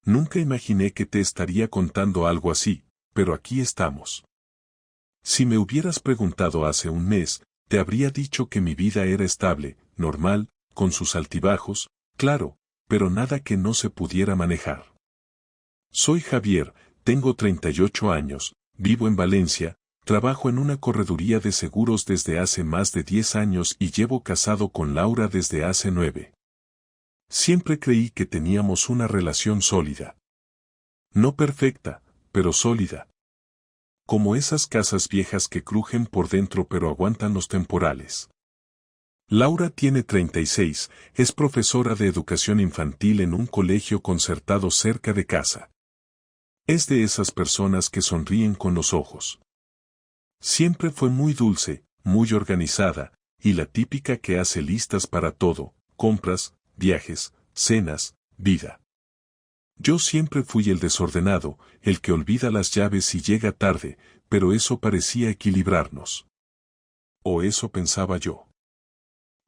Nunca imaginé que te estaría contando algo así, pero aquí estamos. Si me hubieras preguntado hace un mes, te habría dicho que mi vida era estable, normal, con sus altibajos, claro, pero nada que no se pudiera manejar. Soy Javier, tengo 38 años, vivo en Valencia, trabajo en una correduría de seguros desde hace más de 10 años y llevo casado con Laura desde hace 9. Siempre creí que teníamos una relación sólida. No perfecta, pero sólida. Como esas casas viejas que crujen por dentro pero aguantan los temporales. Laura tiene 36, es profesora de educación infantil en un colegio concertado cerca de casa. Es de esas personas que sonríen con los ojos. Siempre fue muy dulce, muy organizada, y la típica que hace listas para todo, compras, viajes, cenas, vida. Yo siempre fui el desordenado, el que olvida las llaves y llega tarde, pero eso parecía equilibrarnos. O eso pensaba yo.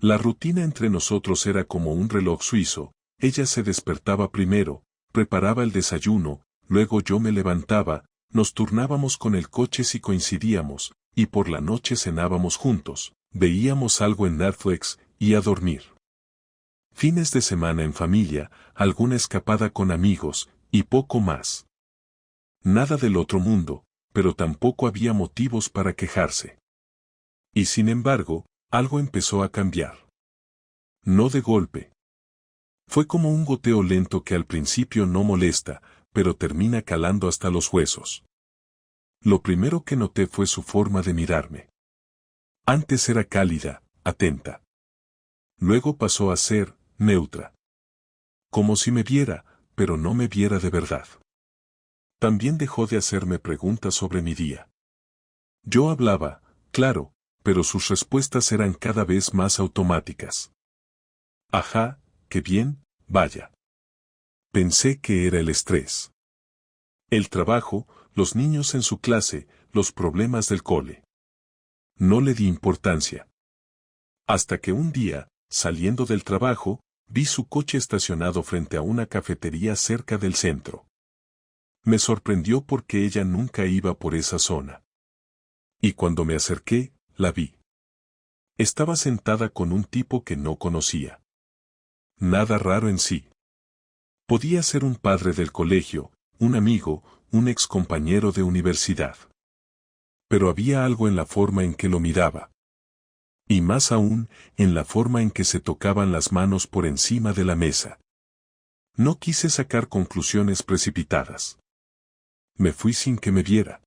La rutina entre nosotros era como un reloj suizo, ella se despertaba primero, preparaba el desayuno, luego yo me levantaba, nos turnábamos con el coche si coincidíamos, y por la noche cenábamos juntos, veíamos algo en Netflix, y a dormir. Fines de semana en familia, alguna escapada con amigos, y poco más. Nada del otro mundo, pero tampoco había motivos para quejarse. Y sin embargo, algo empezó a cambiar. No de golpe. Fue como un goteo lento que al principio no molesta, pero termina calando hasta los huesos. Lo primero que noté fue su forma de mirarme. Antes era cálida, atenta. Luego pasó a ser neutra. Como si me viera, pero no me viera de verdad. También dejó de hacerme preguntas sobre mi día. Yo hablaba, claro, pero sus respuestas eran cada vez más automáticas. Ajá, qué bien, vaya. Pensé que era el estrés. El trabajo, los niños en su clase, los problemas del cole. No le di importancia. Hasta que un día, saliendo del trabajo, vi su coche estacionado frente a una cafetería cerca del centro. Me sorprendió porque ella nunca iba por esa zona. Y cuando me acerqué, la vi. Estaba sentada con un tipo que no conocía. Nada raro en sí. Podía ser un padre del colegio, un amigo, un excompañero de universidad. Pero había algo en la forma en que lo miraba. Y más aún, en la forma en que se tocaban las manos por encima de la mesa. No quise sacar conclusiones precipitadas. Me fui sin que me viera.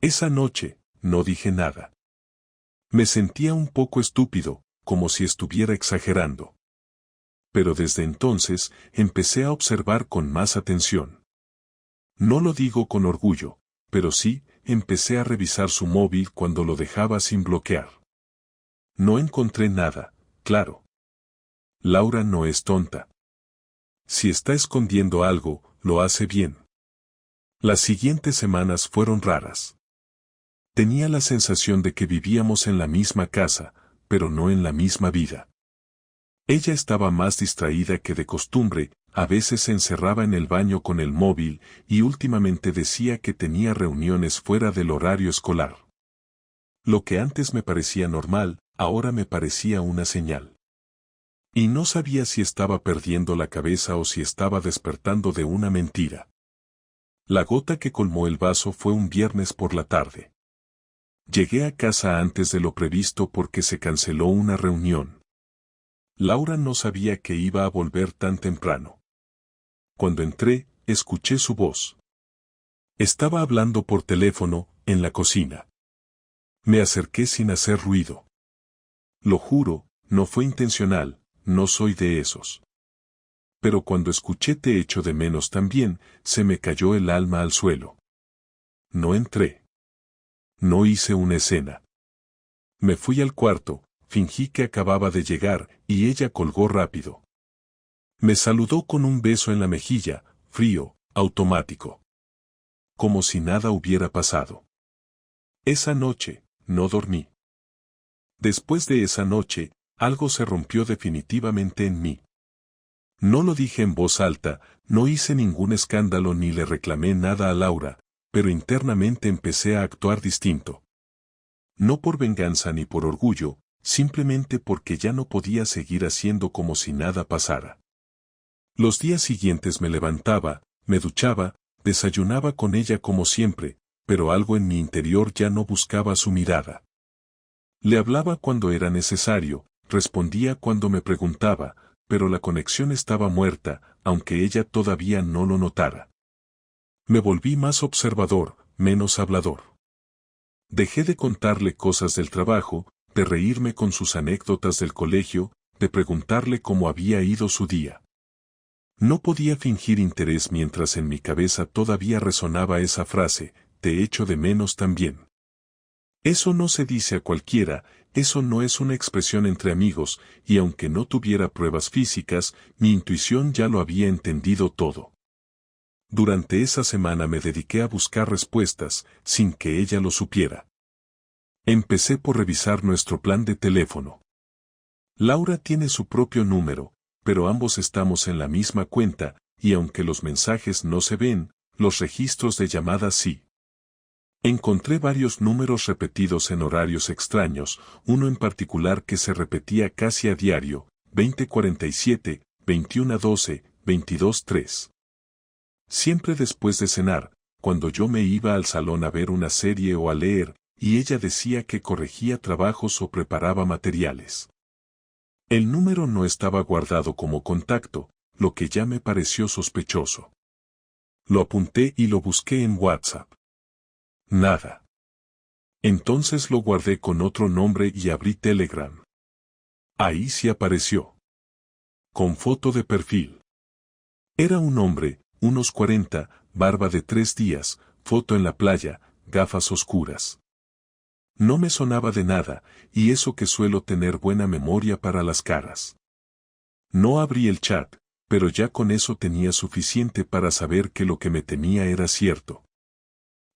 Esa noche, no dije nada. Me sentía un poco estúpido, como si estuviera exagerando. Pero desde entonces, empecé a observar con más atención. No lo digo con orgullo, pero sí, empecé a revisar su móvil cuando lo dejaba sin bloquear. No encontré nada, claro. Laura no es tonta. Si está escondiendo algo, lo hace bien. Las siguientes semanas fueron raras. Tenía la sensación de que vivíamos en la misma casa, pero no en la misma vida. Ella estaba más distraída que de costumbre, a veces se encerraba en el baño con el móvil, y últimamente decía que tenía reuniones fuera del horario escolar. Lo que antes me parecía normal, ahora me parecía una señal. Y no sabía si estaba perdiendo la cabeza o si estaba despertando de una mentira. La gota que colmó el vaso fue un viernes por la tarde. Llegué a casa antes de lo previsto porque se canceló una reunión. Laura no sabía que iba a volver tan temprano. Cuando entré, escuché su voz. Estaba hablando por teléfono, en la cocina. Me acerqué sin hacer ruido. Lo juro, no fue intencional, no soy de esos. Pero cuando escuché te echo de menos también, se me cayó el alma al suelo. No entré. No hice una escena. Me fui al cuarto, fingí que acababa de llegar, y ella colgó rápido. Me saludó con un beso en la mejilla, frío, automático. Como si nada hubiera pasado. Esa noche, no dormí. Después de esa noche, algo se rompió definitivamente en mí. No lo dije en voz alta, no hice ningún escándalo ni le reclamé nada a Laura, pero internamente empecé a actuar distinto. No por venganza ni por orgullo, simplemente porque ya no podía seguir haciendo como si nada pasara. Los días siguientes me levantaba, me duchaba, desayunaba con ella como siempre, pero algo en mi interior ya no buscaba su mirada. Le hablaba cuando era necesario, respondía cuando me preguntaba, pero la conexión estaba muerta, aunque ella todavía no lo notara. Me volví más observador, menos hablador. Dejé de contarle cosas del trabajo, de reírme con sus anécdotas del colegio, de preguntarle cómo había ido su día. No podía fingir interés mientras en mi cabeza todavía resonaba esa frase, te echo de menos también. Eso no se dice a cualquiera, eso no es una expresión entre amigos, y aunque no tuviera pruebas físicas, mi intuición ya lo había entendido todo. Durante esa semana me dediqué a buscar respuestas, sin que ella lo supiera. Empecé por revisar nuestro plan de teléfono. Laura tiene su propio número, pero ambos estamos en la misma cuenta, y aunque los mensajes no se ven, los registros de llamadas sí. Encontré varios números repetidos en horarios extraños, uno en particular que se repetía casi a diario, 20:47, 21:12, 22:3. Siempre después de cenar, cuando yo me iba al salón a ver una serie o a leer, y ella decía que corregía trabajos o preparaba materiales. El número no estaba guardado como contacto, lo que ya me pareció sospechoso. Lo apunté y lo busqué en WhatsApp. Nada. Entonces lo guardé con otro nombre y abrí Telegram. Ahí sí apareció. Con foto de perfil. Era un hombre, unos 40, barba de 3 días, foto en la playa, gafas oscuras. No me sonaba de nada, y eso que suelo tener buena memoria para las caras. No abrí el chat, pero ya con eso tenía suficiente para saber que lo que me temía era cierto.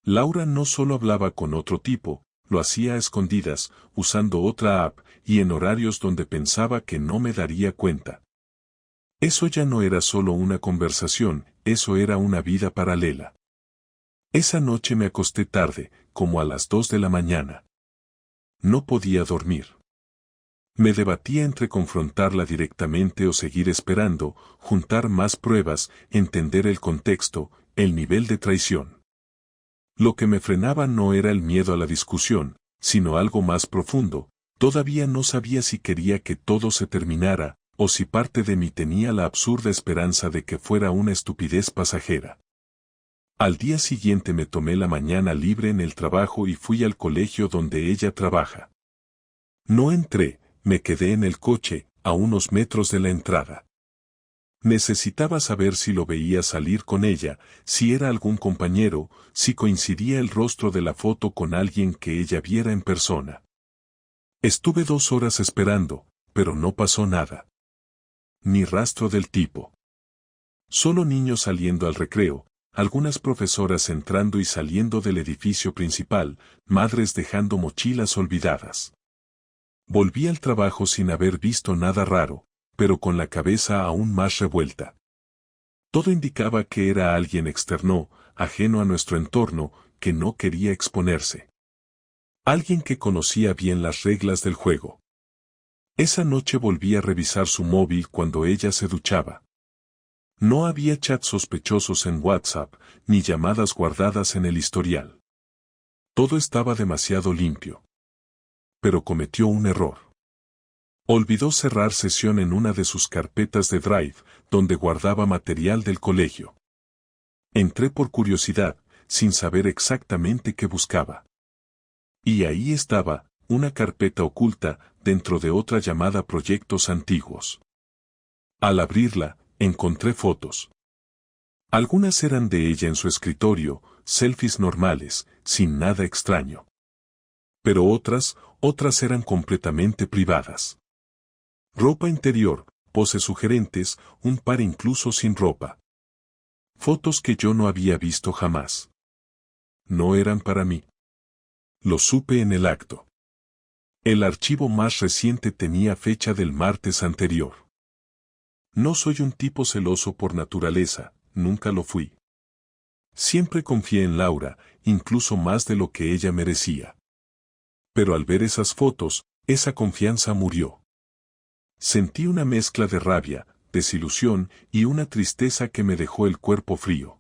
Laura no solo hablaba con otro tipo, lo hacía a escondidas, usando otra app, y en horarios donde pensaba que no me daría cuenta. Eso ya no era solo una conversación, eso era una vida paralela. Esa noche me acosté tarde, como a las 2 de la mañana. No podía dormir. Me debatía entre confrontarla directamente o seguir esperando, juntar más pruebas, entender el contexto, el nivel de traición. Lo que me frenaba no era el miedo a la discusión, sino algo más profundo. Todavía no sabía si quería que todo se terminara, o si parte de mí tenía la absurda esperanza de que fuera una estupidez pasajera. Al día siguiente me tomé la mañana libre en el trabajo y fui al colegio donde ella trabaja. No entré, me quedé en el coche, a unos metros de la entrada. Necesitaba saber si lo veía salir con ella, si era algún compañero, si coincidía el rostro de la foto con alguien que ella viera en persona. Estuve 2 horas esperando, pero no pasó nada. Ni rastro del tipo. Solo niños saliendo al recreo, algunas profesoras entrando y saliendo del edificio principal, madres dejando mochilas olvidadas. Volví al trabajo sin haber visto nada raro, pero con la cabeza aún más revuelta. Todo indicaba que era alguien externo, ajeno a nuestro entorno, que no quería exponerse. Alguien que conocía bien las reglas del juego. Esa noche volví a revisar su móvil cuando ella se duchaba. No había chats sospechosos en WhatsApp, ni llamadas guardadas en el historial. Todo estaba demasiado limpio. Pero cometió un error. Olvidó cerrar sesión en una de sus carpetas de Drive, donde guardaba material del colegio. Entré por curiosidad, sin saber exactamente qué buscaba. Y ahí estaba, una carpeta oculta, dentro de otra llamada Proyectos Antiguos. Al abrirla, encontré fotos. Algunas eran de ella en su escritorio, selfies normales, sin nada extraño. Pero otras eran completamente privadas. Ropa interior, poses sugerentes, un par incluso sin ropa. Fotos que yo no había visto jamás. No eran para mí. Lo supe en el acto. El archivo más reciente tenía fecha del martes anterior. No soy un tipo celoso por naturaleza, nunca lo fui. Siempre confié en Laura, incluso más de lo que ella merecía. Pero al ver esas fotos, esa confianza murió. Sentí una mezcla de rabia, desilusión y una tristeza que me dejó el cuerpo frío.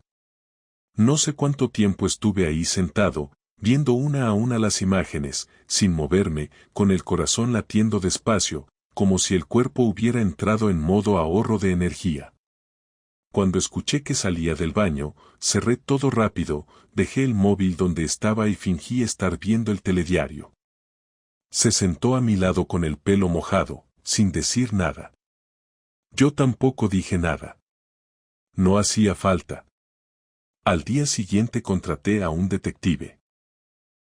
No sé cuánto tiempo estuve ahí sentado, viendo una a una las imágenes, sin moverme, con el corazón latiendo despacio, como si el cuerpo hubiera entrado en modo ahorro de energía. Cuando escuché que salía del baño, cerré todo rápido, dejé el móvil donde estaba y fingí estar viendo el telediario. Se sentó a mi lado con el pelo mojado, sin decir nada. Yo tampoco dije nada. No hacía falta. Al día siguiente contraté a un detective.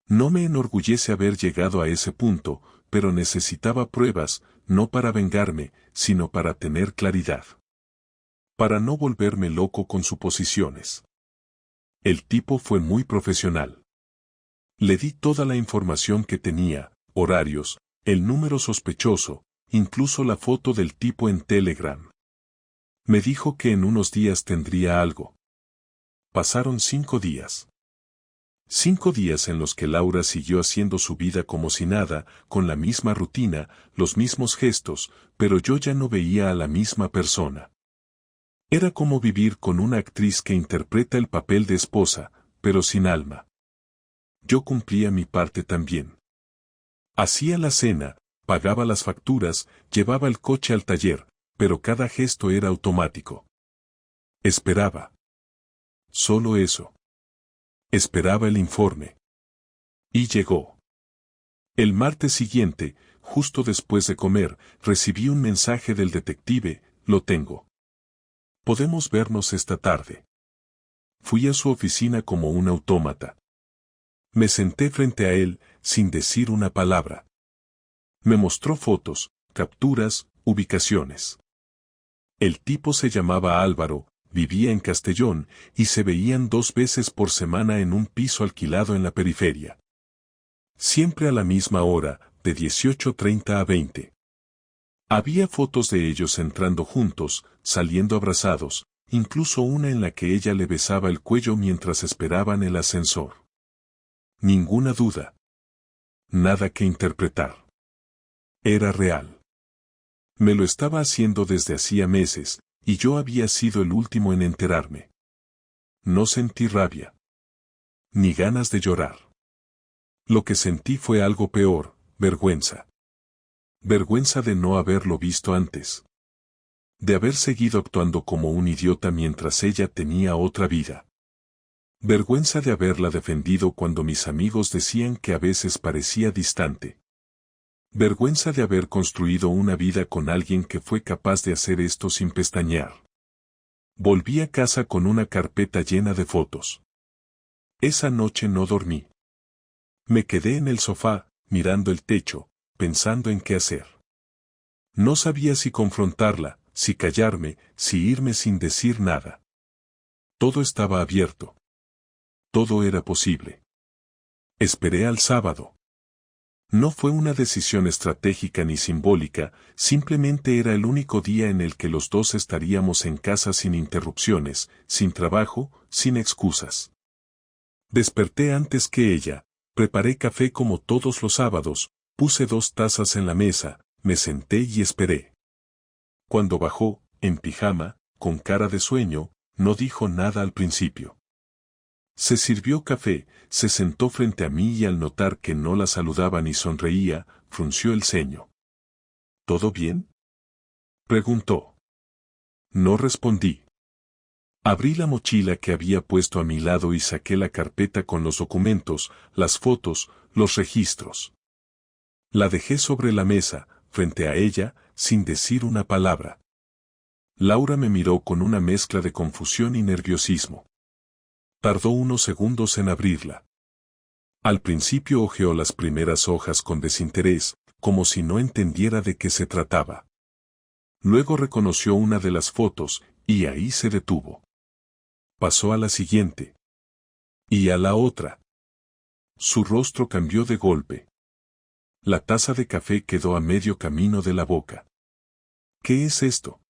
No me enorgullece haber llegado a ese punto, pero necesitaba pruebas, no para vengarme, sino para tener claridad. Para no volverme loco con suposiciones. El tipo fue muy profesional. Le di toda la información que tenía, horarios, el número sospechoso, incluso la foto del tipo en Telegram. Me dijo que en unos días tendría algo. Pasaron 5 días. 5 días en los que Laura siguió haciendo su vida como si nada, con la misma rutina, los mismos gestos, pero yo ya no veía a la misma persona. Era como vivir con una actriz que interpreta el papel de esposa, pero sin alma. Yo cumplía mi parte también. Hacía la cena, pagaba las facturas, llevaba el coche al taller, pero cada gesto era automático. Esperaba. Solo eso. Esperaba el informe. Y llegó. El martes siguiente, justo después de comer, recibí un mensaje del detective: lo tengo. Podemos vernos esta tarde. Fui a su oficina como un autómata. Me senté frente a él, sin decir una palabra. Me mostró fotos, capturas, ubicaciones. El tipo se llamaba Álvaro, vivía en Castellón, y se veían 2 veces por semana en un piso alquilado en la periferia. Siempre a la misma hora, de 18:30 a 20. Había fotos de ellos entrando juntos, saliendo abrazados, incluso una en la que ella le besaba el cuello mientras esperaban el ascensor. Ninguna duda. Nada que interpretar. Era real. Me lo estaba haciendo desde hacía meses, y yo había sido el último en enterarme. No sentí rabia. Ni ganas de llorar. Lo que sentí fue algo peor, vergüenza. Vergüenza de no haberlo visto antes. De haber seguido actuando como un idiota mientras ella tenía otra vida. Vergüenza de haberla defendido cuando mis amigos decían que a veces parecía distante. Vergüenza de haber construido una vida con alguien que fue capaz de hacer esto sin pestañear. Volví a casa con una carpeta llena de fotos. Esa noche no dormí. Me quedé en el sofá, mirando el techo, pensando en qué hacer. No sabía si confrontarla, si callarme, si irme sin decir nada. Todo estaba abierto. Todo era posible. Esperé al sábado. No fue una decisión estratégica ni simbólica, simplemente era el único día en el que los dos estaríamos en casa sin interrupciones, sin trabajo, sin excusas. Desperté antes que ella, preparé café como todos los sábados, puse 2 tazas en la mesa, me senté y esperé. Cuando bajó, en pijama, con cara de sueño, no dijo nada al principio. Se sirvió café, se sentó frente a mí y al notar que no la saludaba ni sonreía, frunció el ceño. ¿Todo bien?, preguntó. No respondí. Abrí la mochila que había puesto a mi lado y saqué la carpeta con los documentos, las fotos, los registros. La dejé sobre la mesa, frente a ella, sin decir una palabra. Laura me miró con una mezcla de confusión y nerviosismo. Tardó unos segundos en abrirla. Al principio hojeó las primeras hojas con desinterés, como si no entendiera de qué se trataba. Luego reconoció una de las fotos, y ahí se detuvo. Pasó a la siguiente. Y a la otra. Su rostro cambió de golpe. La taza de café quedó a medio camino de la boca. ¿Qué es esto?,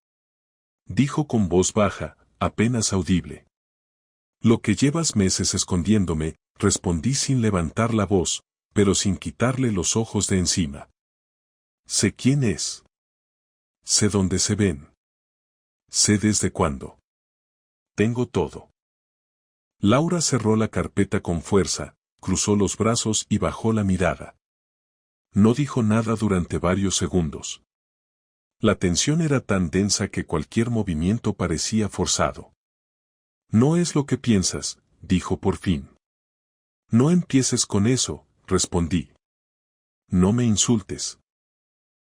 Dijo con voz baja, apenas audible. Lo que llevas meses escondiéndome, respondí sin levantar la voz, pero sin quitarle los ojos de encima. Sé quién es. Sé dónde se ven. Sé desde cuándo. Tengo todo. Laura cerró la carpeta con fuerza, cruzó los brazos y bajó la mirada. No dijo nada durante varios segundos. La tensión era tan densa que cualquier movimiento parecía forzado. No es lo que piensas, dijo por fin. No empieces con eso, respondí. No me insultes.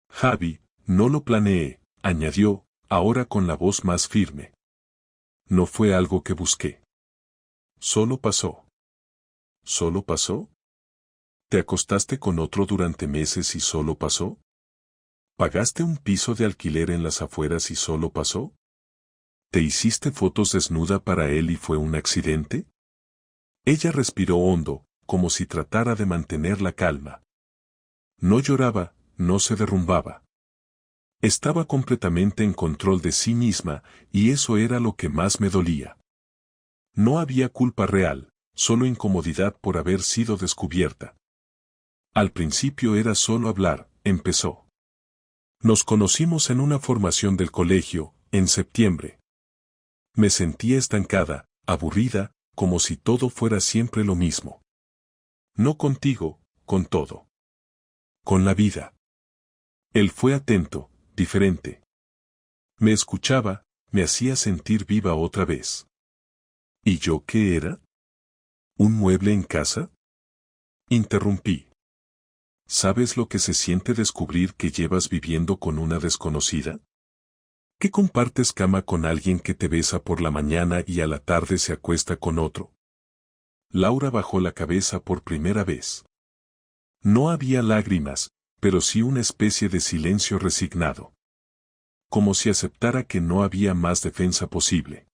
Javi, no lo planeé, añadió, ahora con la voz más firme. No fue algo que busqué. Solo pasó. ¿Solo pasó? ¿Te acostaste con otro durante meses y solo pasó? ¿Pagaste un piso de alquiler en las afueras y solo pasó? ¿Te hiciste fotos desnuda para él y fue un accidente? Ella respiró hondo, como si tratara de mantener la calma. No lloraba, no se derrumbaba. Estaba completamente en control de sí misma, y eso era lo que más me dolía. No había culpa real, solo incomodidad por haber sido descubierta. Al principio era solo hablar, empezó. Nos conocimos en una formación del colegio, en septiembre. Me sentía estancada, aburrida, como si todo fuera siempre lo mismo. No contigo, con todo. Con la vida. Él fue atento, diferente. Me escuchaba, me hacía sentir viva otra vez. ¿Y yo qué era? ¿Un mueble en casa? Interrumpí. ¿Sabes lo que se siente descubrir que llevas viviendo con una desconocida? ¿Que compartes cama con alguien que te besa por la mañana y a la tarde se acuesta con otro? Laura bajó la cabeza por primera vez. No había lágrimas, pero sí una especie de silencio resignado. Como si aceptara que no había más defensa posible.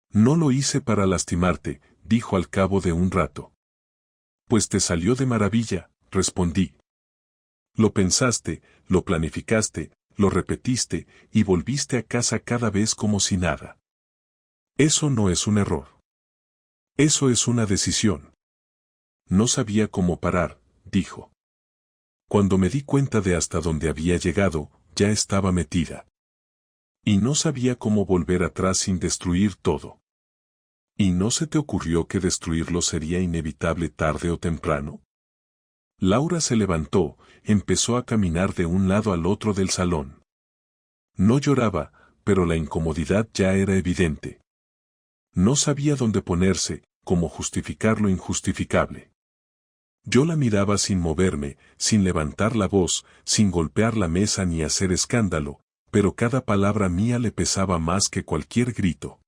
No lo hice para lastimarte, dijo al cabo de un rato. Pues te salió de maravilla, respondí. Lo pensaste, lo planificaste, lo repetiste, y volviste a casa cada vez como si nada. Eso no es un error. Eso es una decisión. No sabía cómo parar, dijo. Cuando me di cuenta de hasta dónde había llegado, ya estaba metida. Y no sabía cómo volver atrás sin destruir todo. ¿Y no se te ocurrió que destruirlo sería inevitable tarde o temprano? Laura se levantó, empezó a caminar de un lado al otro del salón. No lloraba, pero la incomodidad ya era evidente. No sabía dónde ponerse, cómo justificar lo injustificable. Yo la miraba sin moverme, sin levantar la voz, sin golpear la mesa ni hacer escándalo, pero cada palabra mía le pesaba más que cualquier grito.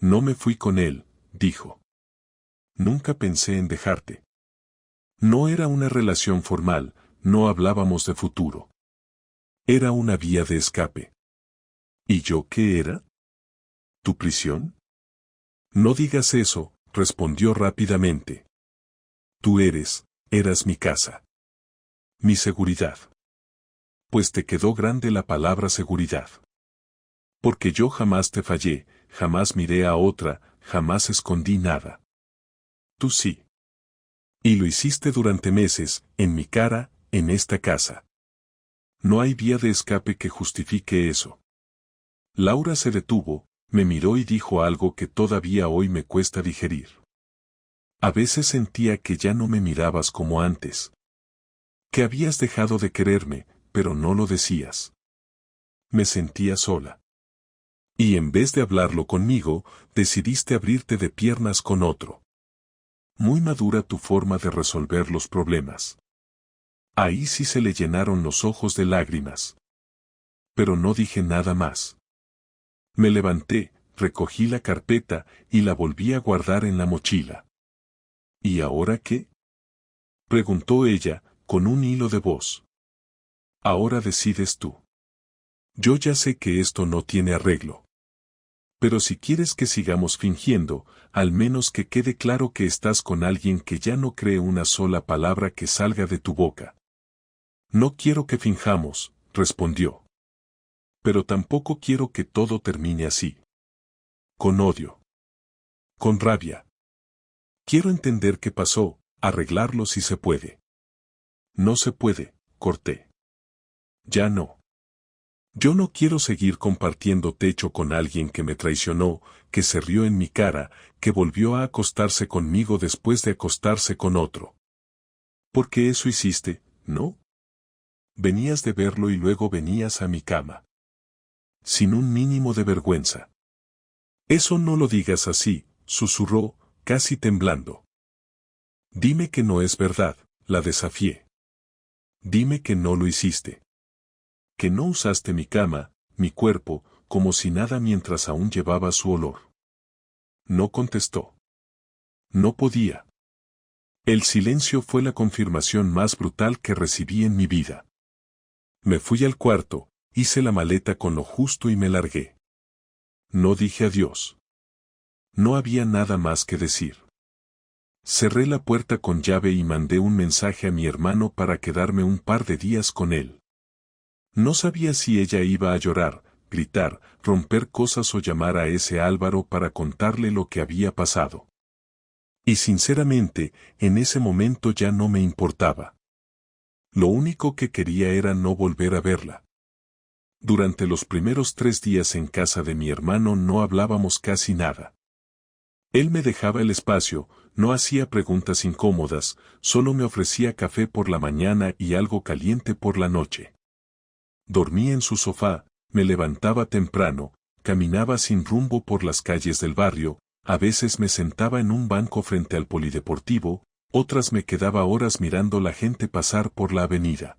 No me fui con él, dijo. Nunca pensé en dejarte. No era una relación formal, no hablábamos de futuro. Era una vía de escape. ¿Y yo qué era? ¿Tu prisión? No digas eso, respondió rápidamente. Tú eras mi casa. Mi seguridad. Pues te quedó grande la palabra seguridad. Porque yo jamás te fallé, jamás miré a otra, jamás escondí nada. Tú sí. Y lo hiciste durante meses, en mi cara, en esta casa. No hay vía de escape que justifique eso. Laura se detuvo, me miró y dijo algo que todavía hoy me cuesta digerir. A veces sentía que ya no me mirabas como antes. Que habías dejado de quererme, pero no lo decías. Me sentía sola. Y en vez de hablarlo conmigo, decidiste abrirte de piernas con otro. Muy madura tu forma de resolver los problemas. Ahí sí se le llenaron los ojos de lágrimas. Pero no dije nada más. Me levanté, recogí la carpeta y la volví a guardar en la mochila. ¿Y ahora qué? Preguntó ella, con un hilo de voz. Ahora decides tú. Yo ya sé que esto no tiene arreglo. Pero si quieres que sigamos fingiendo, al menos que quede claro que estás con alguien que ya no cree una sola palabra que salga de tu boca. No quiero que finjamos, respondió. Pero tampoco quiero que todo termine así. Con odio. Con rabia. Quiero entender qué pasó, arreglarlo si se puede. No se puede, corté. Ya no. Yo no quiero seguir compartiendo techo con alguien que me traicionó, que se rió en mi cara, que volvió a acostarse conmigo después de acostarse con otro. Porque eso hiciste, ¿no? Venías de verlo y luego venías a mi cama. Sin un mínimo de vergüenza. Eso no lo digas así, susurró, casi temblando. Dime que no es verdad, la desafié. Dime que no lo hiciste. Que no usaste mi cama, mi cuerpo, como si nada mientras aún llevaba su olor. No contestó. No podía. El silencio fue la confirmación más brutal que recibí en mi vida. Me fui al cuarto, hice la maleta con lo justo y me largué. No dije adiós. No había nada más que decir. Cerré la puerta con llave y mandé un mensaje a mi hermano para quedarme un par de días con él. No sabía si ella iba a llorar, gritar, romper cosas o llamar a ese Álvaro para contarle lo que había pasado. Y sinceramente, en ese momento ya no me importaba. Lo único que quería era no volver a verla. Durante los primeros 3 días en casa de mi hermano no hablábamos casi nada. Él me dejaba el espacio, no hacía preguntas incómodas, solo me ofrecía café por la mañana y algo caliente por la noche. Dormía en su sofá, me levantaba temprano, caminaba sin rumbo por las calles del barrio, a veces me sentaba en un banco frente al polideportivo, otras me quedaba horas mirando la gente pasar por la avenida.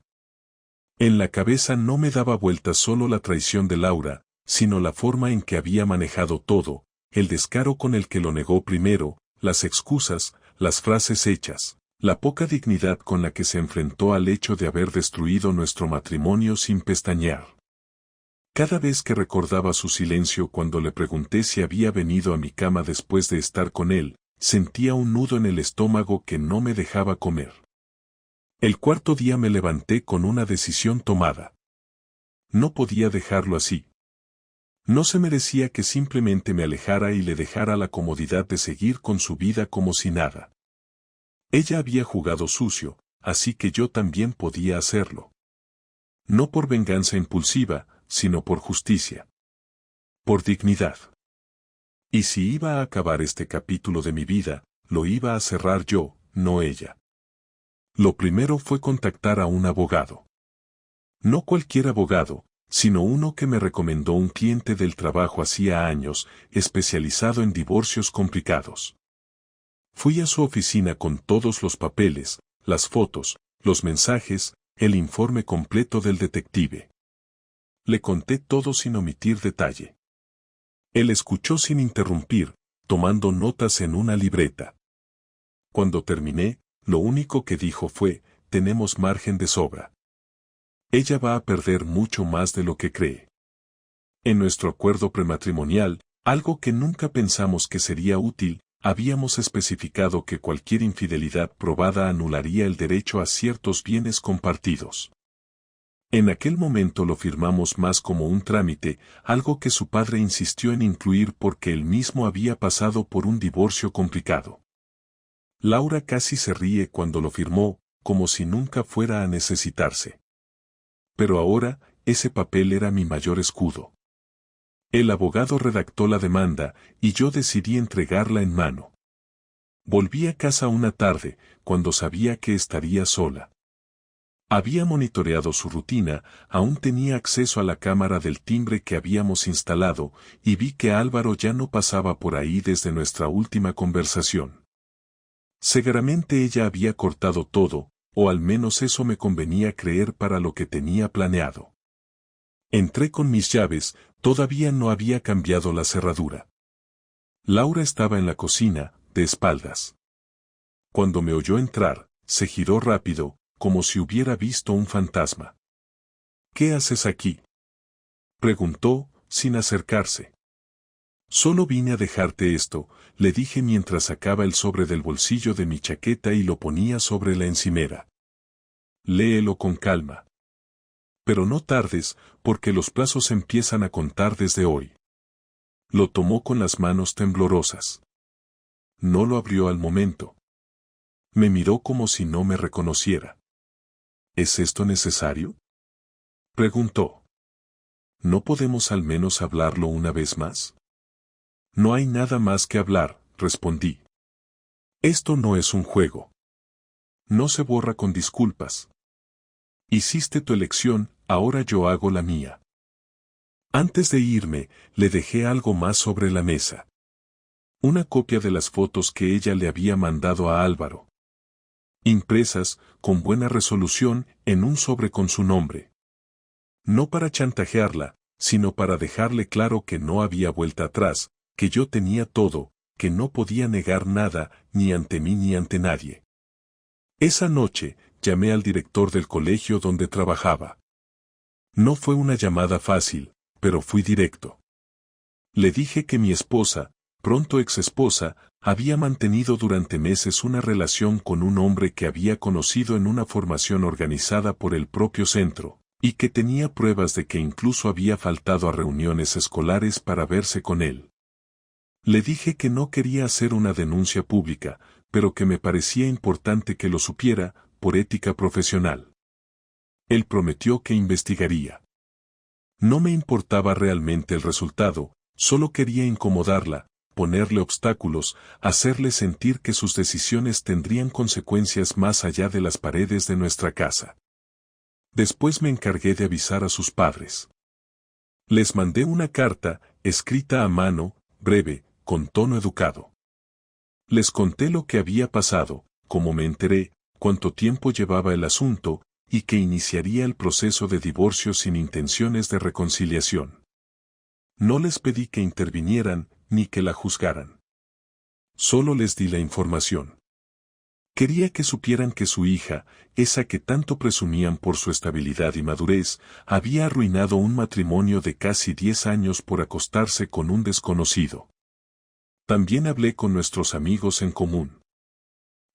En la cabeza no me daba vuelta solo la traición de Laura, sino la forma en que había manejado todo, el descaro con el que lo negó primero, las excusas, las frases hechas. La poca dignidad con la que se enfrentó al hecho de haber destruido nuestro matrimonio sin pestañear. Cada vez que recordaba su silencio cuando le pregunté si había venido a mi cama después de estar con él, sentía un nudo en el estómago que no me dejaba comer. El cuarto día me levanté con una decisión tomada. No podía dejarlo así. No se merecía que simplemente me alejara y le dejara la comodidad de seguir con su vida como si nada. Ella había jugado sucio, así que yo también podía hacerlo. No por venganza impulsiva, sino por justicia. Por dignidad. Y si iba a acabar este capítulo de mi vida, lo iba a cerrar yo, no ella. Lo primero fue contactar a un abogado. No cualquier abogado, sino uno que me recomendó un cliente del trabajo hacía años, especializado en divorcios complicados. Fui a su oficina con todos los papeles, las fotos, los mensajes, el informe completo del detective. Le conté todo sin omitir detalle. Él escuchó sin interrumpir, tomando notas en una libreta. Cuando terminé, lo único que dijo fue, tenemos margen de sobra. Ella va a perder mucho más de lo que cree. En nuestro acuerdo prematrimonial, algo que nunca pensamos que sería útil, habíamos especificado que cualquier infidelidad probada anularía el derecho a ciertos bienes compartidos. En aquel momento lo firmamos más como un trámite, algo que su padre insistió en incluir porque él mismo había pasado por un divorcio complicado. Laura casi se ríe cuando lo firmó, como si nunca fuera a necesitarse. Pero ahora, ese papel era mi mayor escudo. El abogado redactó la demanda, y yo decidí entregarla en mano. Volví a casa una tarde, cuando sabía que estaría sola. Había monitoreado su rutina, aún tenía acceso a la cámara del timbre que habíamos instalado, y vi que Álvaro ya no pasaba por ahí desde nuestra última conversación. Seguramente ella había cortado todo, o al menos eso me convenía creer para lo que tenía planeado. Entré con mis llaves, todavía no había cambiado la cerradura. Laura estaba en la cocina, de espaldas. Cuando me oyó entrar, se giró rápido, como si hubiera visto un fantasma. ¿Qué haces aquí?, preguntó, sin acercarse. Solo vine a dejarte esto, le dije mientras sacaba el sobre del bolsillo de mi chaqueta y lo ponía sobre la encimera. Léelo con calma. Pero no tardes, porque los plazos empiezan a contar desde hoy. Lo tomó con las manos temblorosas. No lo abrió al momento. Me miró como si no me reconociera. ¿Es esto necesario?, preguntó. ¿No podemos al menos hablarlo una vez más? No hay nada más que hablar, respondí. Esto no es un juego. No se borra con disculpas. Hiciste tu elección, ahora yo hago la mía. Antes de irme, le dejé algo más sobre la mesa. Una copia de las fotos que ella le había mandado a Álvaro. Impresas, con buena resolución, en un sobre con su nombre. No para chantajearla, sino para dejarle claro que no había vuelta atrás, que yo tenía todo, que no podía negar nada, ni ante mí ni ante nadie. Esa noche, llamé al director del colegio donde trabajaba. No fue una llamada fácil, pero fui directo. Le dije que mi esposa, pronto exesposa, había mantenido durante meses una relación con un hombre que había conocido en una formación organizada por el propio centro, y que tenía pruebas de que incluso había faltado a reuniones escolares para verse con él. Le dije que no quería hacer una denuncia pública, pero que me parecía importante que lo supiera, por ética profesional. Él prometió que investigaría. No me importaba realmente el resultado, solo quería incomodarla, ponerle obstáculos, hacerle sentir que sus decisiones tendrían consecuencias más allá de las paredes de nuestra casa. Después me encargué de avisar a sus padres. Les mandé una carta, escrita a mano, breve, con tono educado. Les conté lo que había pasado, cómo me enteré, cuánto tiempo llevaba el asunto, y que iniciaría el proceso de divorcio sin intenciones de reconciliación. No les pedí que intervinieran, ni que la juzgaran. Solo les di la información. Quería que supieran que su hija, esa que tanto presumían por su estabilidad y madurez, había arruinado un matrimonio de casi 10 años por acostarse con un desconocido. También hablé con nuestros amigos en común.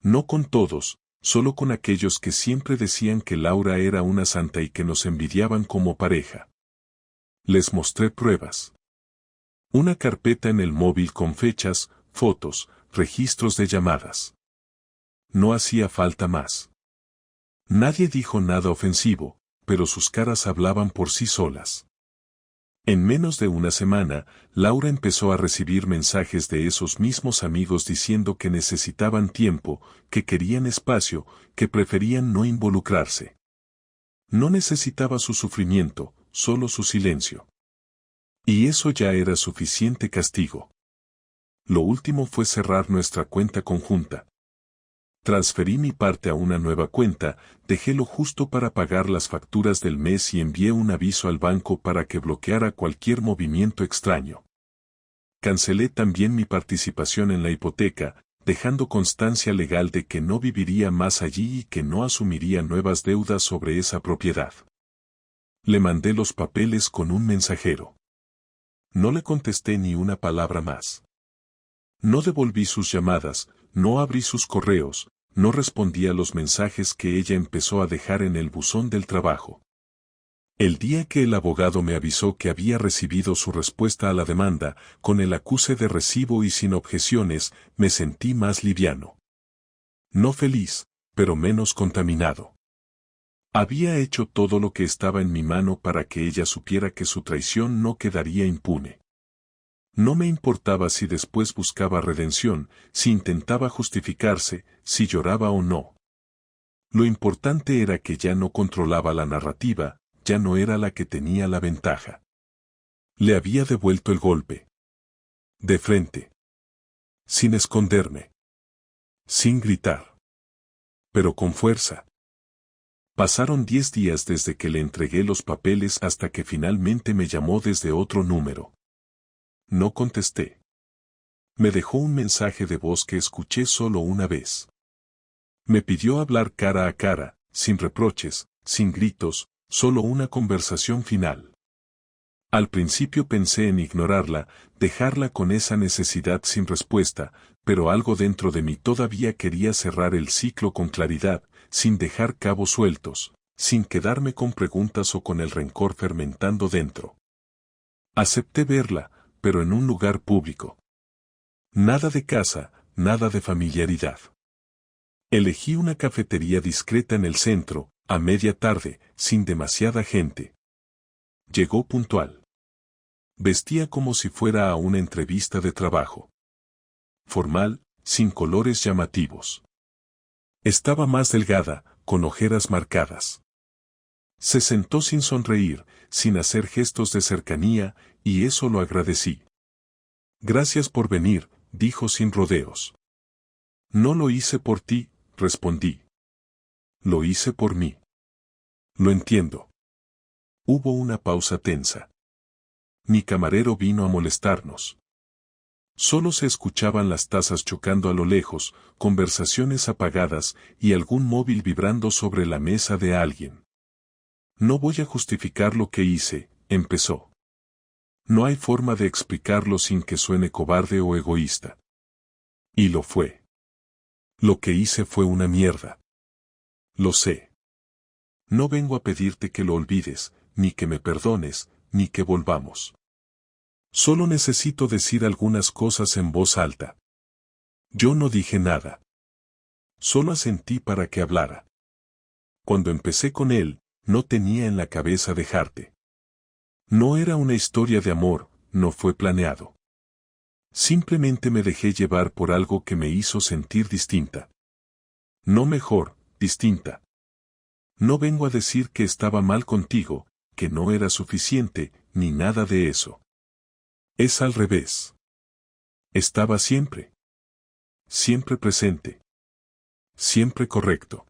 No con todos, solo con aquellos que siempre decían que Laura era una santa y que nos envidiaban como pareja. Les mostré pruebas. Una carpeta en el móvil con fechas, fotos, registros de llamadas. No hacía falta más. Nadie dijo nada ofensivo, pero sus caras hablaban por sí solas. En menos de una semana, Laura empezó a recibir mensajes de esos mismos amigos diciendo que necesitaban tiempo, que querían espacio, que preferían no involucrarse. No necesitaba su sufrimiento, solo su silencio. Y eso ya era suficiente castigo. Lo último fue cerrar nuestra cuenta conjunta. Transferí mi parte a una nueva cuenta, dejé lo justo para pagar las facturas del mes y envié un aviso al banco para que bloqueara cualquier movimiento extraño. Cancelé también mi participación en la hipoteca, dejando constancia legal de que no viviría más allí y que no asumiría nuevas deudas sobre esa propiedad. Le mandé los papeles con un mensajero. No le contesté ni una palabra más. No devolví sus llamadas, no abrí sus correos, no respondí a los mensajes que ella empezó a dejar en el buzón del trabajo. El día que el abogado me avisó que había recibido su respuesta a la demanda, con el acuse de recibo y sin objeciones, me sentí más liviano. No feliz, pero menos contaminado. Había hecho todo lo que estaba en mi mano para que ella supiera que su traición no quedaría impune. No me importaba si después buscaba redención, si intentaba justificarse, si lloraba o no. Lo importante era que ya no controlaba la narrativa, ya no era la que tenía la ventaja. Le había devuelto el golpe. De frente. Sin esconderme. Sin gritar. Pero con fuerza. Pasaron 10 días desde que le entregué los papeles hasta que finalmente me llamó desde otro número. No contesté. Me dejó un mensaje de voz que escuché solo una vez. Me pidió hablar cara a cara, sin reproches, sin gritos, solo una conversación final. Al principio pensé en ignorarla, dejarla con esa necesidad sin respuesta, pero algo dentro de mí todavía quería cerrar el ciclo con claridad, sin dejar cabos sueltos, sin quedarme con preguntas o con el rencor fermentando dentro. Acepté verla, pero en un lugar público. Nada de casa, nada de familiaridad. Elegí una cafetería discreta en el centro, a media tarde, sin demasiada gente. Llegó puntual. Vestía como si fuera a una entrevista de trabajo. Formal, sin colores llamativos. Estaba más delgada, con ojeras marcadas. Se sentó sin sonreír, sin hacer gestos de cercanía, y eso lo agradecí. Gracias por venir, dijo sin rodeos. No lo hice por ti, respondí. Lo hice por mí. Lo entiendo. Hubo una pausa tensa. Mi camarero vino a molestarnos. Solo se escuchaban las tazas chocando a lo lejos, conversaciones apagadas y algún móvil vibrando sobre la mesa de alguien. No voy a justificar lo que hice, empezó. No hay forma de explicarlo sin que suene cobarde o egoísta. Y lo fue. Lo que hice fue una mierda. Lo sé. No vengo a pedirte que lo olvides, ni que me perdones, ni que volvamos. Solo necesito decir algunas cosas en voz alta. Yo no dije nada. Solo asentí para que hablara. Cuando empecé con él, no tenía en la cabeza dejarte. No era una historia de amor, no fue planeado. Simplemente me dejé llevar por algo que me hizo sentir distinta. No mejor, distinta. No vengo a decir que estaba mal contigo, que no era suficiente, ni nada de eso. Es al revés. Estaba siempre. Siempre presente. Siempre correcto.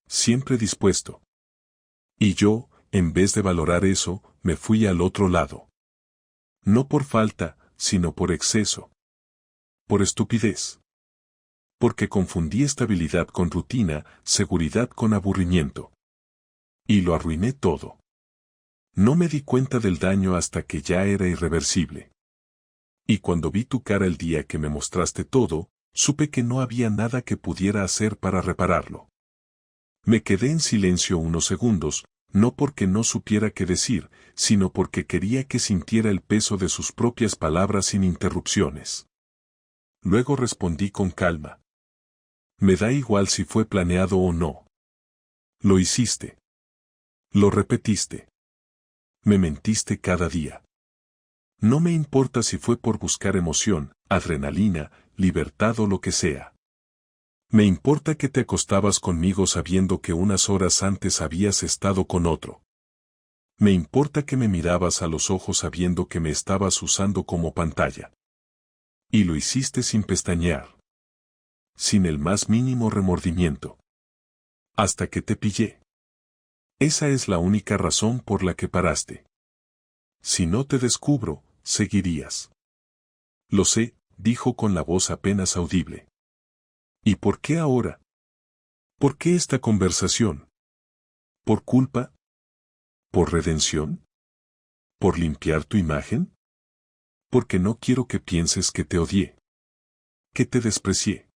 Siempre dispuesto. Y yo, en vez de valorar eso, me fui al otro lado. No por falta, sino por exceso. Por estupidez. Porque confundí estabilidad con rutina, seguridad con aburrimiento. Y lo arruiné todo. No me di cuenta del daño hasta que ya era irreversible. Y cuando vi tu cara el día que me mostraste todo, supe que no había nada que pudiera hacer para repararlo. Me quedé en silencio unos segundos, no porque no supiera qué decir, sino porque quería que sintiera el peso de sus propias palabras sin interrupciones. Luego respondí con calma. Me da igual si fue planeado o no. Lo hiciste. Lo repetiste. Me mentiste cada día. No me importa si fue por buscar emoción, adrenalina, libertad o lo que sea. Me importa que te acostabas conmigo sabiendo que unas horas antes habías estado con otro. Me importa que me mirabas a los ojos sabiendo que me estabas usando como pantalla. Y lo hiciste sin pestañear. Sin el más mínimo remordimiento. Hasta que te pillé. Esa es la única razón por la que paraste. Si no te descubro, seguirías. Lo sé, dijo con la voz apenas audible. ¿Y por qué ahora? ¿Por qué esta conversación? ¿Por culpa? ¿Por redención? ¿Por limpiar tu imagen? Porque no quiero que pienses que te odié. Que te desprecié.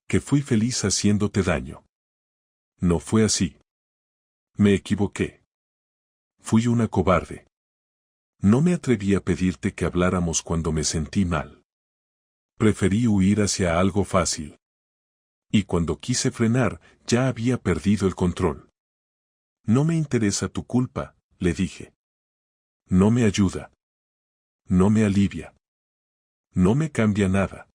Que fui feliz haciéndote daño. No fue así. Me equivoqué. Fui una cobarde. No me atreví a pedirte que habláramos cuando me sentí mal. Preferí huir hacia algo fácil. Y cuando quise frenar, ya había perdido el control. No me interesa tu culpa, le dije. No me ayuda. No me alivia. No me cambia nada.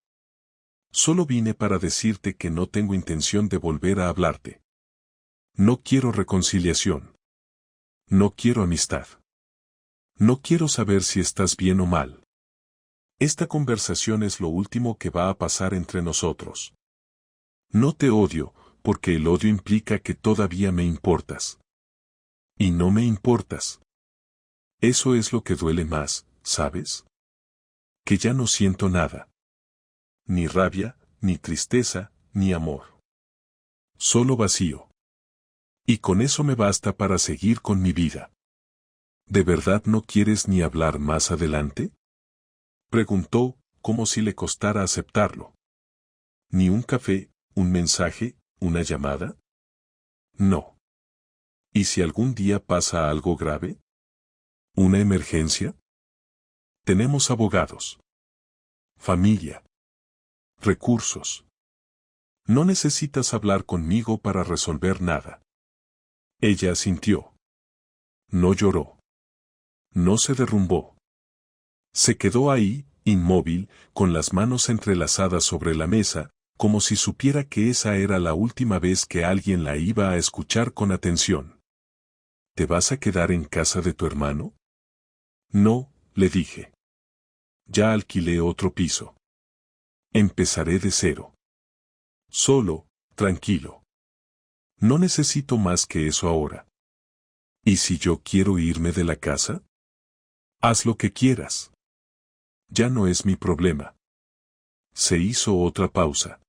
Solo vine para decirte que no tengo intención de volver a hablarte. No quiero reconciliación. No quiero amistad. No quiero saber si estás bien o mal. Esta conversación es lo último que va a pasar entre nosotros. No te odio, porque el odio implica que todavía me importas. Y no me importas. Eso es lo que duele más, ¿sabes? Que ya no siento nada. Ni rabia, ni tristeza, ni amor. Solo vacío. Y con eso me basta para seguir con mi vida. ¿De verdad no quieres ni hablar más adelante? Preguntó, como si le costara aceptarlo. ¿Ni un café, un mensaje, una llamada? No. ¿Y si algún día pasa algo grave? ¿Una emergencia? Tenemos abogados, familia, recursos. No necesitas hablar conmigo para resolver nada. Ella asintió. No lloró. No se derrumbó. Se quedó ahí, inmóvil, con las manos entrelazadas sobre la mesa, como si supiera que esa era la última vez que alguien la iba a escuchar con atención. ¿Te vas a quedar en casa de tu hermano? No, le dije. Ya alquilé otro piso. Empezaré de cero. Solo, tranquilo. No necesito más que eso ahora. ¿Y si yo quiero irme de la casa? Haz lo que quieras. Ya no es mi problema. Se hizo otra pausa.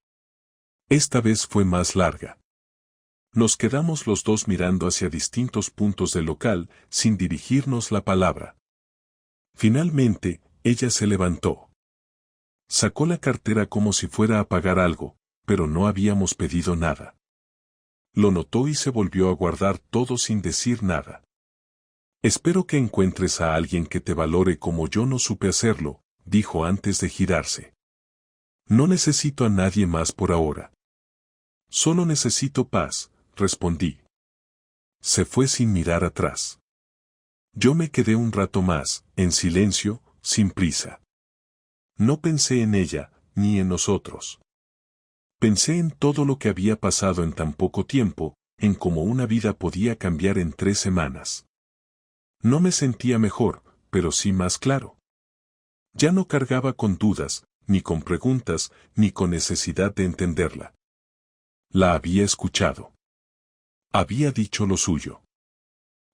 Esta vez fue más larga. Nos quedamos los dos mirando hacia distintos puntos del local, sin dirigirnos la palabra. Finalmente, ella se levantó. Sacó la cartera como si fuera a pagar algo, pero no habíamos pedido nada. Lo notó y se volvió a guardar todo sin decir nada. Espero que encuentres a alguien que te valore como yo no supe hacerlo, dijo antes de girarse. No necesito a nadie más por ahora. Solo necesito paz, respondí. Se fue sin mirar atrás. Yo me quedé un rato más, en silencio, sin prisa. No pensé en ella, ni en nosotros. Pensé en todo lo que había pasado en tan poco tiempo, en cómo una vida podía cambiar en 3 semanas. No me sentía mejor, pero sí más claro. Ya no cargaba con dudas, ni con preguntas, ni con necesidad de entenderla. La había escuchado. Había dicho lo suyo.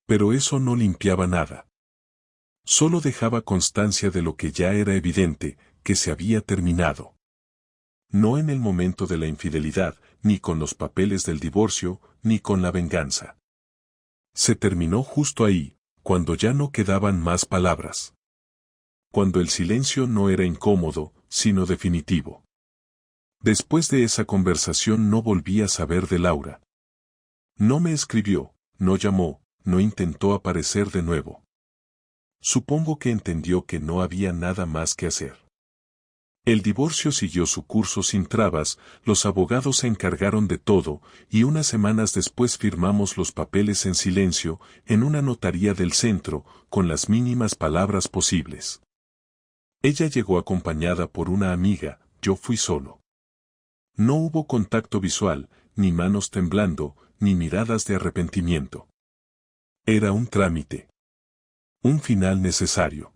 Pero eso no limpiaba nada. Solo dejaba constancia de lo que ya era evidente, que se había terminado. No en el momento de la infidelidad, ni con los papeles del divorcio, ni con la venganza. Se terminó justo ahí, cuando ya no quedaban más palabras. Cuando el silencio no era incómodo, sino definitivo. Después de esa conversación no volví a saber de Laura. No me escribió, no llamó, no intentó aparecer de nuevo. Supongo que entendió que no había nada más que hacer. El divorcio siguió su curso sin trabas, los abogados se encargaron de todo, y unas semanas después firmamos los papeles en silencio, en una notaría del centro, con las mínimas palabras posibles. Ella llegó acompañada por una amiga, yo fui solo. No hubo contacto visual, ni manos temblando, ni miradas de arrepentimiento. Era un trámite. Un final necesario.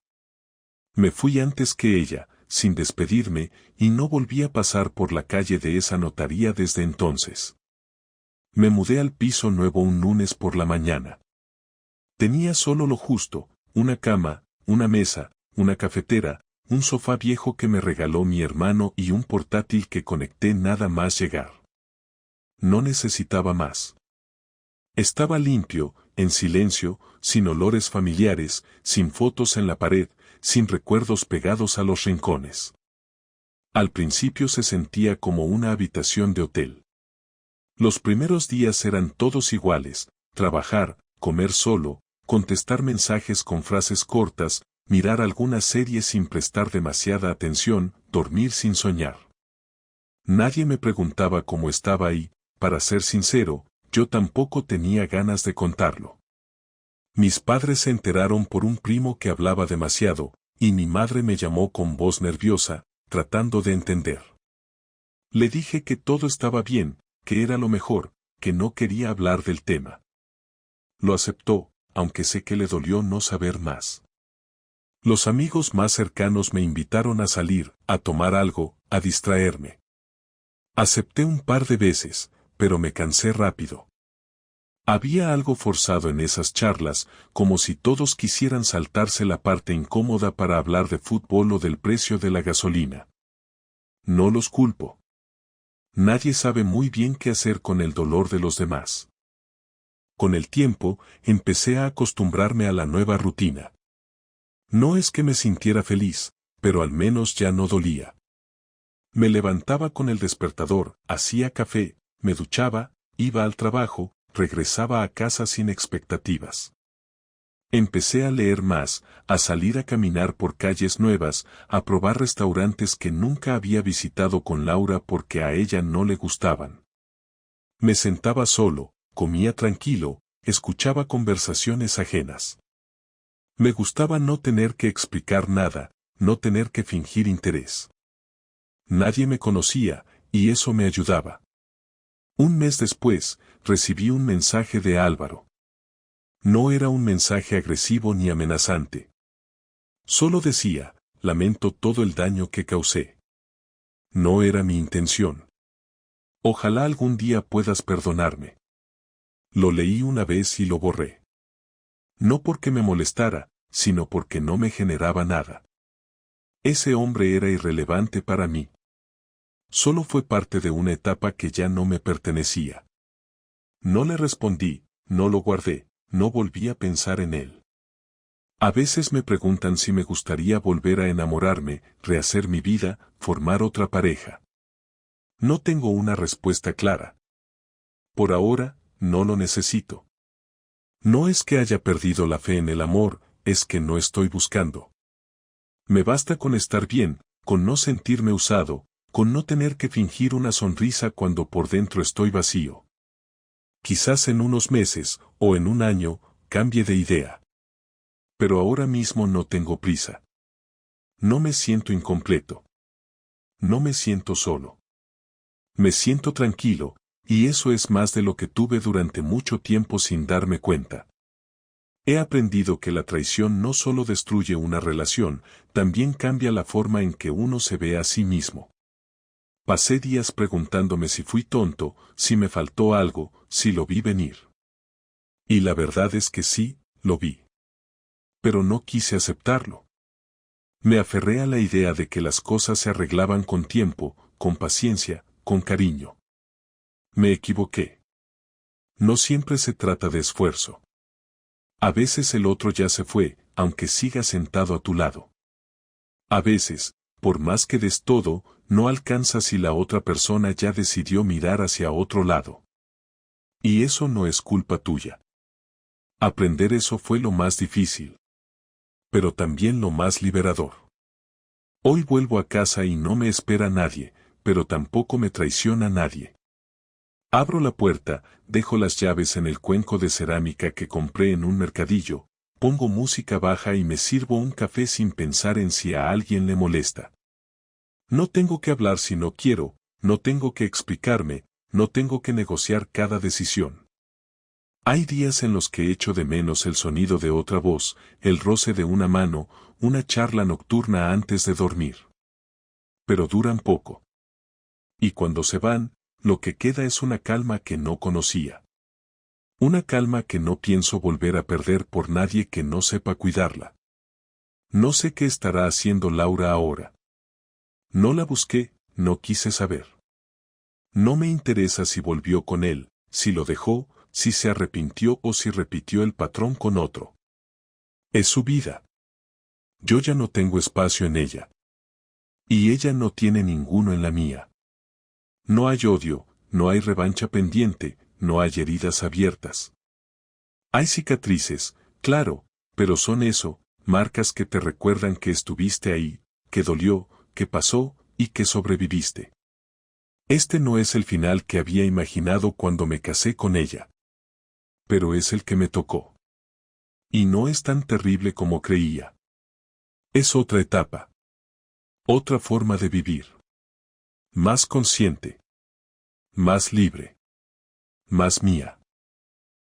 Me fui antes que ella, sin despedirme, y no volví a pasar por la calle de esa notaría desde entonces. Me mudé al piso nuevo un lunes por la mañana. Tenía solo lo justo, una cama, una mesa, una cafetera, un sofá viejo que me regaló mi hermano y un portátil que conecté nada más llegar. No necesitaba más. Estaba limpio, en silencio, sin olores familiares, sin fotos en la pared, sin recuerdos pegados a los rincones. Al principio se sentía como una habitación de hotel. Los primeros días eran todos iguales, trabajar, comer solo, contestar mensajes con frases cortas, mirar alguna serie sin prestar demasiada atención, dormir sin soñar. Nadie me preguntaba cómo estaba y, para ser sincero, yo tampoco tenía ganas de contarlo. Mis padres se enteraron por un primo que hablaba demasiado, y mi madre me llamó con voz nerviosa, tratando de entender. Le dije que todo estaba bien, que era lo mejor, que no quería hablar del tema. Lo aceptó, aunque sé que le dolió no saber más. Los amigos más cercanos me invitaron a salir, a tomar algo, a distraerme. Acepté un par de veces, pero me cansé rápido. Había algo forzado en esas charlas, como si todos quisieran saltarse la parte incómoda para hablar de fútbol o del precio de la gasolina. No los culpo. Nadie sabe muy bien qué hacer con el dolor de los demás. Con el tiempo, empecé a acostumbrarme a la nueva rutina. No es que me sintiera feliz, pero al menos ya no dolía. Me levantaba con el despertador, hacía café, me duchaba, iba al trabajo, regresaba a casa sin expectativas. Empecé a leer más, a salir a caminar por calles nuevas, a probar restaurantes que nunca había visitado con Laura porque a ella no le gustaban. Me sentaba solo, comía tranquilo, escuchaba conversaciones ajenas. Me gustaba no tener que explicar nada, no tener que fingir interés. Nadie me conocía, y eso me ayudaba. Un mes después, recibí un mensaje de Álvaro. No era un mensaje agresivo ni amenazante. Solo decía, lamento todo el daño que causé. No era mi intención. Ojalá algún día puedas perdonarme. Lo leí una vez y lo borré. No porque me molestara, sino porque no me generaba nada. Ese hombre era irrelevante para mí. Solo fue parte de una etapa que ya no me pertenecía. No le respondí, no lo guardé, no volví a pensar en él. A veces me preguntan si me gustaría volver a enamorarme, rehacer mi vida, formar otra pareja. No tengo una respuesta clara. Por ahora, no lo necesito. No es que haya perdido la fe en el amor, es que no estoy buscando. Me basta con estar bien, con no sentirme usado, con no tener que fingir una sonrisa cuando por dentro estoy vacío. Quizás en unos meses, o en un año, cambie de idea. Pero ahora mismo no tengo prisa. No me siento incompleto. No me siento solo. Me siento tranquilo, y eso es más de lo que tuve durante mucho tiempo sin darme cuenta. He aprendido que la traición no solo destruye una relación, también cambia la forma en que uno se ve a sí mismo. Pasé días preguntándome si fui tonto, si me faltó algo, si lo vi venir. Y la verdad es que sí, lo vi. Pero no quise aceptarlo. Me aferré a la idea de que las cosas se arreglaban con tiempo, con paciencia, con cariño. Me equivoqué. No siempre se trata de esfuerzo. A veces el otro ya se fue, aunque siga sentado a tu lado. A veces, por más que des todo, no alcanza si la otra persona ya decidió mirar hacia otro lado. Y eso no es culpa tuya. Aprender eso fue lo más difícil. Pero también lo más liberador. Hoy vuelvo a casa y no me espera nadie, pero tampoco me traiciona nadie. Abro la puerta, dejo las llaves en el cuenco de cerámica que compré en un mercadillo, pongo música baja y me sirvo un café sin pensar en si a alguien le molesta. No tengo que hablar si no quiero, no tengo que explicarme, no tengo que negociar cada decisión. Hay días en los que echo de menos el sonido de otra voz, el roce de una mano, una charla nocturna antes de dormir. Pero duran poco. Y cuando se van, lo que queda es una calma que no conocía. Una calma que no pienso volver a perder por nadie que no sepa cuidarla. No sé qué estará haciendo Laura ahora. No la busqué, no quise saber. No me interesa si volvió con él, si lo dejó, si se arrepintió o si repitió el patrón con otro. Es su vida. Yo ya no tengo espacio en ella. Y ella no tiene ninguno en la mía. No hay odio, no hay revancha pendiente, no hay heridas abiertas. Hay cicatrices, claro, pero son eso, marcas que te recuerdan que estuviste ahí, que dolió, que pasó, y que sobreviviste. Este no es el final que había imaginado cuando me casé con ella. Pero es el que me tocó. Y no es tan terrible como creía. Es otra etapa. Otra forma de vivir. Más consciente. Más libre. Más mía.